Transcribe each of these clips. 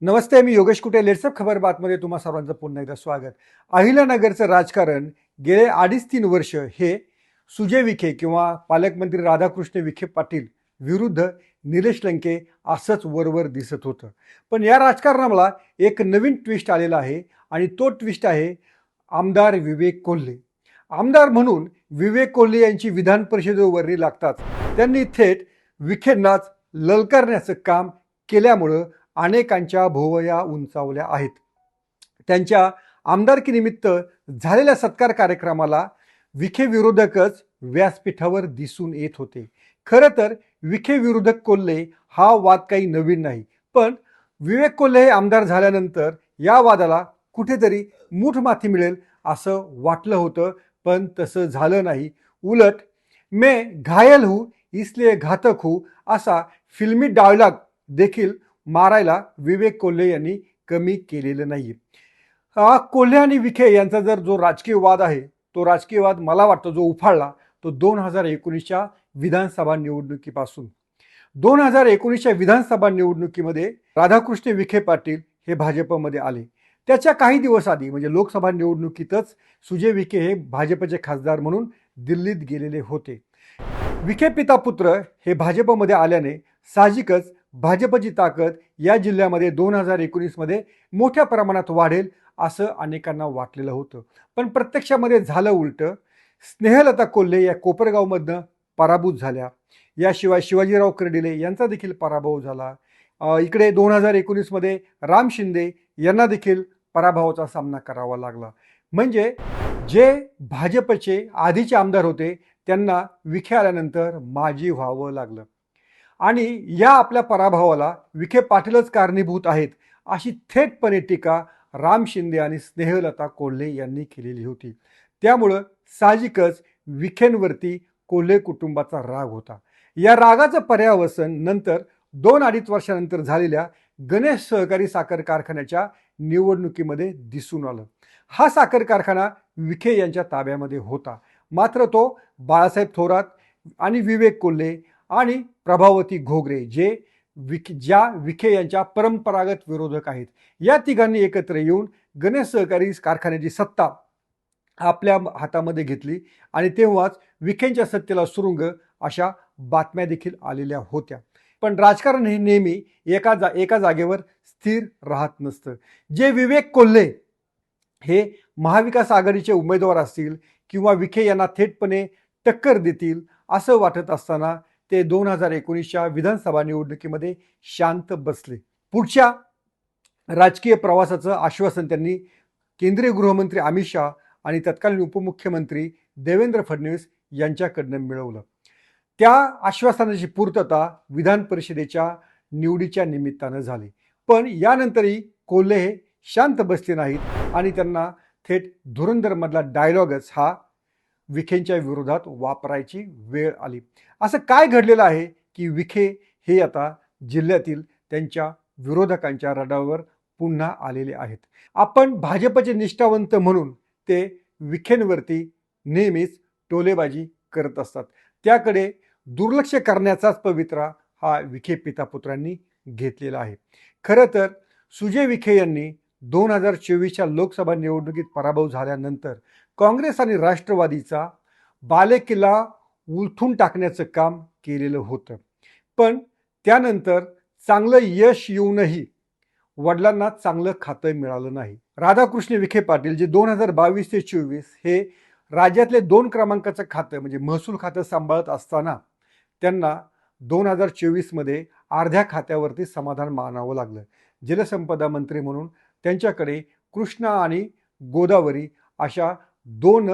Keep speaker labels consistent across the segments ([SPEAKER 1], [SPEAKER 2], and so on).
[SPEAKER 1] नमस्ते, मी योगेश कुटे. लेट्सअप खबर बातमध्ये तुम्हा सर्वांचं पुन्हा एकदा स्वागत. अहिल्यानगरचं राजकारण गेले 2.5-3 वर्ष हे सुजय विखे किंवा पालकमंत्री राधाकृष्ण विखे पाटील विरुद्ध निलेश लंके असंच वरवर दिसत होतं. पण या राजकारणाला एक नवीन ट्विस्ट आलेला आहे आणि तो ट्विस्ट आहे आमदार विवेक कोल्हे. आमदार म्हणून विवेक कोल्हे यांची विधान परिषदेवर वर्णी लागताच त्यांनी थेट विखेंनाच ललकारण्याचं काम केल्यामुळं अनेकांच्या भोवया उंचावल्या आहेत. त्यांच्या आमदारकीनिमित्त झालेल्या सत्कार कार्यक्रमाला विखे विरोधकच व्यासपीठावर दिसून येत होते. खरं तर विखे विरोधक कोल्हे हा वाद काही नवीन नाही, पण विवेक कोल्हे हे आमदार झाल्यानंतर या वादाला कुठेतरी मूठमाती मिळेल असं वाटलं होतं, पण तसं झालं नाही. उलट मैं घायल हूं इसलिए घातक हूं असा फिल्मी डायलॉग देखील मारायला विवेक कोल्हे यांनी कमी केलेलं नाही. कोल्हे आणि विखे यांचा जो राजकीय वाद आहे, तो राजकीय वाद मला वाटतं जो उफाळला तो 2019च्या विधानसभा निवडणुकीपासून. 2019च्या विधानसभा निवडणुकीमध्ये राधाकृष्ण विखे पाटील हे भाजपमध्ये आले. त्याच्या काही दिवस आधी म्हणजे लोकसभा निवडणुकीतच सुजय विखे हे भाजपचे खासदार म्हणून दिल्लीत गेलेले होते. विखे पिता पुत्र हे भाजपमध्ये आल्याने साहजिकच भाजपची ताकद या जिल्ह्यामध्ये 2019मध्ये मोठ्या प्रमाणात वाढेल असं अनेकांना वाटलेलं होतं. पण प्रत्यक्षामध्ये झालं उलटं. स्नेहलता कोल्हे या कोपरगावमधनं पराभूत झाल्या. याशिवाय शिवाजीराव कर्डिले यांचा देखील पराभव झाला. इकडे 2019मध्ये राम शिंदे यांना देखील पराभवाचा सामना करावा लागला. म्हणजे जे भाजपचे आधीचे आमदार होते त्यांना विखे आल्यानंतर माजी व्हावं लागलं आणि या आपल्या पराभवाला विखे पाटीलच कारणीभूत आहेत अशी थेटपणे टीका राम शिंदे आणि स्नेहलता कोल्हे यांनी केलेली होती. त्यामुळं साहजिकच विखेंवरती कोल्हे कुटुंबाचा राग होता. या रागाचं पर्यावसन नंतर 2-2.5 वर्षानंतर झालेल्या गणेश सहकारी साखर कारखान्याच्या निवडणुकीमध्ये दिसून आलं. हा साखर कारखाना विखे यांच्या ताब्यामध्ये होता, मात्र तो बाळासाहेब थोरात आणि विवेक कोल्हे आणि प्रभावती घोगरे ज्या विखे यांच्या परंपरागत विरोधक आहेत, या तिघांनी एकत्र येऊन गणेश सहकारी कारखान्याची सत्ता आपल्या हातामध्ये घेतली आणि तेव्हाच विखेंच्या सत्तेला सुरुंग अशा बातम्या देखील आलेल्या होत्या. पण राजकारण हे नेहमी एका जागेवर स्थिर राहत नसतं. जे विवेक कोल्हे हे महाविकास आघाडीचे उमेदवार असतील किंवा विखे यांना थेटपणे टक्कर देतील असं वाटत असताना ते 2019च्या विधानसभा निवडणुकीमध्ये शांत बसले. पुढच्या राजकीय प्रवासाचं आश्वासन त्यांनी केंद्रीय गृहमंत्री अमित शहा आणि तत्कालीन उपमुख्यमंत्री देवेंद्र फडणवीस यांच्याकडनं मिळवलं. त्या आश्वासनाची पूर्तता विधान परिषदेच्या निवडीच्या निमित्तानं झाली. पण यानंतरही कोल्हे हे शांत बसले नाहीत आणि त्यांना थेट धुरंधरमधला डायलॉगच हा विखेंच्या विरोधात वापरायची वेळ आली. असं काय घडलेलं आहे की विखे हे आता जिल्ह्यातील त्यांच्या विरोधकांच्या रडावर पुन्हा आलेले आहेत. आपण भाजपचे निष्ठावंत म्हणून ते विखेंवरती नेहमीच टोलेबाजी करत असतात. त्याकडे दुर्लक्ष करण्याचाच पवित्रा हा विखे पितापुत्रांनी घेतलेला आहे. खरं तर सुजय विखे यांनी 2024च्या लोकसभा निवडणुकीत पराभव झाल्यानंतर काँग्रेस आणि राष्ट्रवादीचा बालेकिल्ला उलथून टाकण्याचं काम केलेलं होतं. पण त्यानंतर चांगलं यश येऊनही वडिलांना चांगलं खातं मिळालं नाही. राधाकृष्ण विखे पाटील जे 2022 ते 24 हे राज्यातले 2 क्रमांकाचं खातं म्हणजे महसूल खातं सांभाळत असताना त्यांना 2024मध्ये अर्ध्या खात्यावरती समाधान मानावं लागलं. जलसंपदा मंत्री म्हणून त्यांच्याकडे कृष्णा आणि गोदावरी अशा 2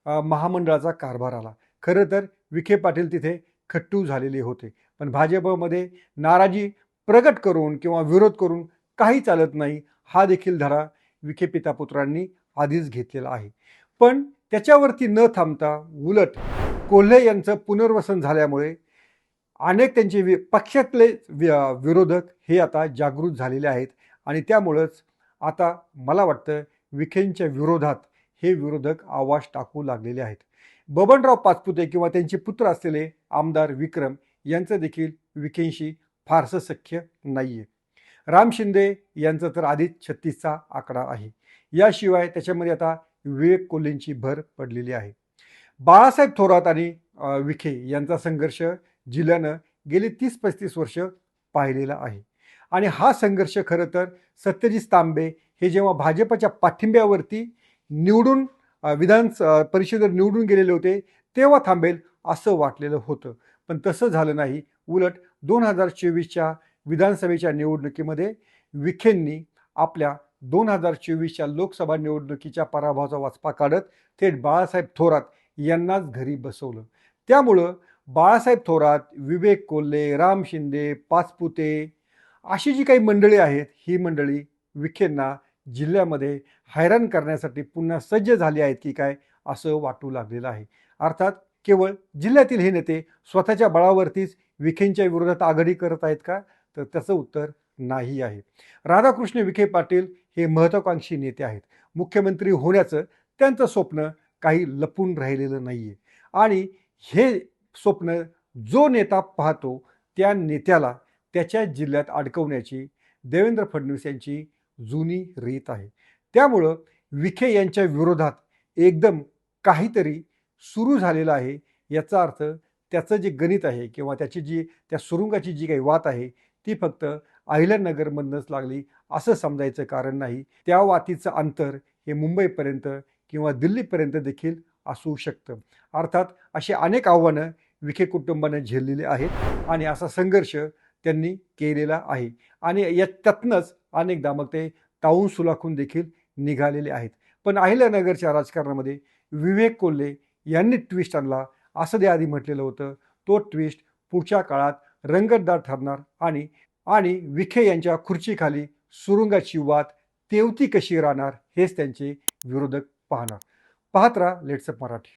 [SPEAKER 1] महामंडळाचा कारभार आला. खरं तर विखे पाटील तिथे खट्टू झालेले होते. पण भाजपमध्ये नाराजी प्रगट करून किंवा विरोध करून काही चालत नाही, हा देखील धडा विखे पितापुत्रांनी आधीच घेतलेला आहे. पण त्याच्यावरती न थांबता उलट कोल्हे यांचं पुनर्वसन झाल्यामुळे अनेक त्यांचे पक्षातले विरोधक हे आता जागृत झालेले आहेत आणि त्यामुळंच आता मला वाटतं विखेंच्या विरोधात हे विरोधक आवाज टाकू लागलेले आहेत. बबनराव पाचपुते किंवा त्यांचे पुत्र असलेले आमदार विक्रम यांचं देखील विखेंशी फारसं सख्य नाहीये. राम शिंदे यांचं तर आधीच 36चा आकडा आहे. याशिवाय त्याच्यामध्ये आता विवेक कोल्हेंची भर पडलेली आहे. बाळासाहेब थोरात आणि विखे यांचा संघर्ष जिल्ह्यानं गेली 30-35 वर्ष पाहिलेला आहे. आणि हा संघर्ष खरं तर सत्यजित तांबे हे जेव्हा भाजपच्या पाठिंब्यावरती निवडून विधान परिषदेवर निवडून गेलेले होते तेव्हा थांबेल असं वाटलेलं होतं. पण तसं झालं नाही. उलट 2024च्या विधानसभेच्या निवडणुकीमध्ये विखेंनी आपल्या 2024च्या लोकसभा निवडणुकीच्या पराभवाचा वचपा काढत थेट बाळासाहेब थोरात यांनाच घरी बसवलं. त्यामुळं बाळासाहेब थोरात, विवेक कोल्हे, राम शिंदे, पाचपुते अशी जी काही मंडळी आहेत, ही मंडळी विखेंना जिल्ह्यामध्ये हैराण करण्यासाठी पुन्हा सज्ज झाली आहेत की काय असं वाटू लागलेलं आहे. अर्थात केवळ जिल्ह्यातील हे नेते स्वतःच्या बळावरतीच विखेंच्या विरोधात आघाडी करत आहेत का? तर त्याचं उत्तर नाही आहे. राधाकृष्ण विखे पाटील हे महत्त्वाकांक्षी नेते आहेत. मुख्यमंत्री होण्याचं त्यांचं स्वप्न काही लपून राहिलेलं नाही आहे. आणि हे स्वप्न जो नेता पाहतो त्या नेत्याला त्याच्या जिल्ह्यात अडकवण्याची देवेंद्र फडणवीस यांची जुनी रीत आहे. त्यामुळं विखे यांच्या विरोधात एकदम काहीतरी सुरू झालेलं आहे. याचा अर्थ त्याचं जे गणित आहे किंवा त्या सुरुंगाची जी काही वात आहे ती फक्त अहिल्यानगरमधनंच लागली असं समजायचं कारण नाही. त्या वातीचं अंतर हे मुंबईपर्यंत किंवा दिल्लीपर्यंत देखील असू शकतं. अर्थात अशी अनेक आव्हानं विखे कुटुंबानं झेललेली आहेत आणि असा संघर्ष त्यांनी केलेला आहे. आणि त्यातनंच अनेकदा मग ते तावून सुलाखून देखील निघालेले आहेत. पण अहिल्यानगरच्या राजकारणामध्ये विवेक कोल्हे यांनी ट्विस्ट आणला असं ते आधी म्हटलेलं होतं. तो ट्विस्ट पुढच्या काळात रंगतदार ठरणार आणि विखे यांच्या खुर्चीखाली सुरुंगाची वात तेवती कशी राहणार हेच त्यांचे विरोधक पाहणार. पाहत राहा लेट्सअप मराठी.